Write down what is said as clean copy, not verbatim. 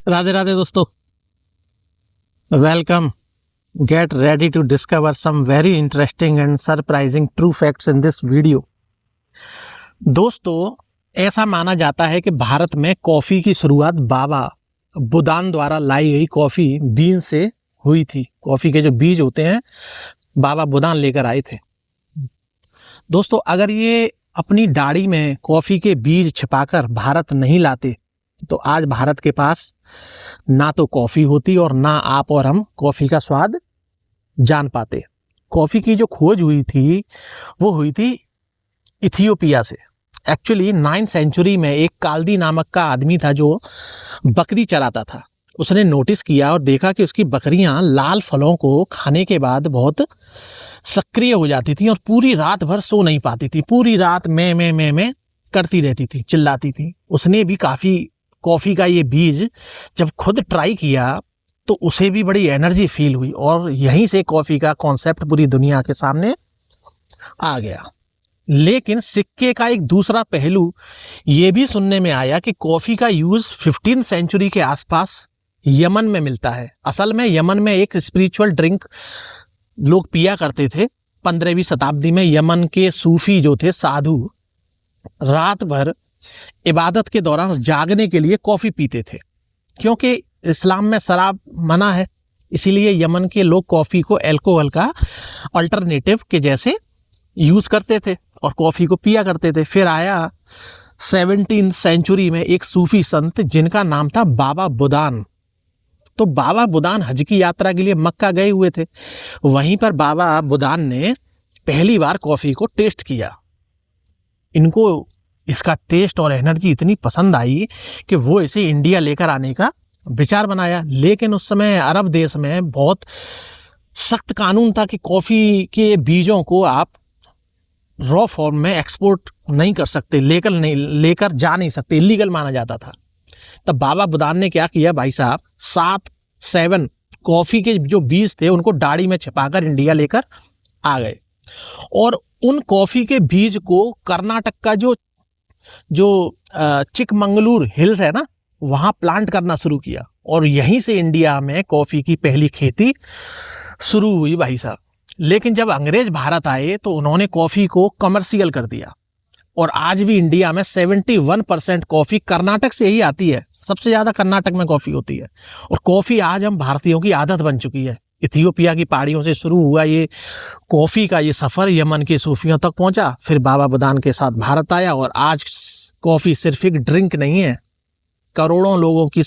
राधे राधे दोस्तों, welcome. Get ready to discover some very interesting and surprising true facts in this video. दोस्तों, ऐसा माना जाता है कि भारत में कॉफ़ी की शुरुआत बाबा बुदान द्वारा लाई गई कॉफ़ी बीन से हुई थी। कॉफ़ी के जो बीज होते हैं बाबा बुदान लेकर आए थे। दोस्तों, अगर ये अपनी दाढ़ी में कॉफ़ी के बीज छिपाकर भारत नहीं लाते तो आज भारत के पास ना तो कॉफ़ी होती और ना आप और हम कॉफ़ी का स्वाद जान पाते। कॉफ़ी की जो खोज हुई थी वो हुई थी इथियोपिया से। एक्चुअली 9वीं सेंचुरी में एक काल्दी नामक का आदमी था जो बकरी चराता था। उसने नोटिस किया और देखा कि उसकी बकरियां लाल फलों को खाने के बाद बहुत सक्रिय हो जाती थी और पूरी रात भर सो नहीं पाती थी। पूरी रात में करती रहती थी, चिल्लाती थी। उसने भी काफ़ी कॉफ़ी का ये बीज जब खुद ट्राई किया तो उसे भी बड़ी एनर्जी फील हुई और यहीं से कॉफ़ी का कॉन्सेप्ट पूरी दुनिया के सामने आ गया। लेकिन सिक्के का एक दूसरा पहलू ये भी सुनने में आया कि कॉफ़ी का यूज़ 15वीं सेंचुरी के आसपास यमन में मिलता है। असल में यमन में एक स्पिरिचुअल ड्रिंक लोग पिया करते थे। 15वीं शताब्दी में यमन के सूफी जो थे, साधु, रात भर इबादत के दौरान जागने के लिए कॉफ़ी पीते थे। क्योंकि इस्लाम में शराब मना है, इसीलिए यमन के लोग कॉफ़ी को अल्कोहल का अल्टरनेटिव के जैसे यूज़ करते थे और कॉफ़ी को पिया करते थे। फिर आया 17वीं सेंचुरी में एक सूफी संत जिनका नाम था बाबा बुदान। तो बाबा बुदान हज की यात्रा के लिए मक्का गए हुए थे। वहीं पर बाबा बुदान ने पहली बार कॉफ़ी को टेस्ट किया। इनको इसका टेस्ट और एनर्जी इतनी पसंद आई कि वो इसे इंडिया लेकर आने का विचार बनाया। लेकिन उस समय अरब देश में बहुत सख्त कानून था कि कॉफ़ी के बीजों को आप रॉ फॉर्म में एक्सपोर्ट नहीं कर सकते, लेकर जा नहीं सकते, इलीगल माना जाता था। तब बाबा बुदान ने क्या किया भाई साहब, 7 कॉफ़ी के जो बीज थे उनको दाढ़ी में छिपाकर इंडिया लेकर आ गए और उन कॉफ़ी के बीज को कर्नाटक का जो चिकमंगलूर हिल्स है ना, वहाँ प्लांट करना शुरू किया और यहीं से इंडिया में कॉफ़ी की पहली खेती शुरू हुई भाई साहब। लेकिन जब अंग्रेज भारत आए तो उन्होंने कॉफ़ी को कमर्शियल कर दिया और आज भी इंडिया में 71% कॉफ़ी कर्नाटक से ही आती है। सबसे ज़्यादा कर्नाटक में कॉफ़ी होती है और कॉफ़ी आज हम भारतीयों की आदत बन चुकी है। इथियोपिया की पहाड़ियों से शुरू हुआ ये कॉफ़ी का ये सफ़र यमन के सूफियों तक पहुंचा, फिर बाबा बुदान के साथ भारत आया और आज कॉफ़ी सिर्फ एक ड्रिंक नहीं है, करोड़ों लोगों की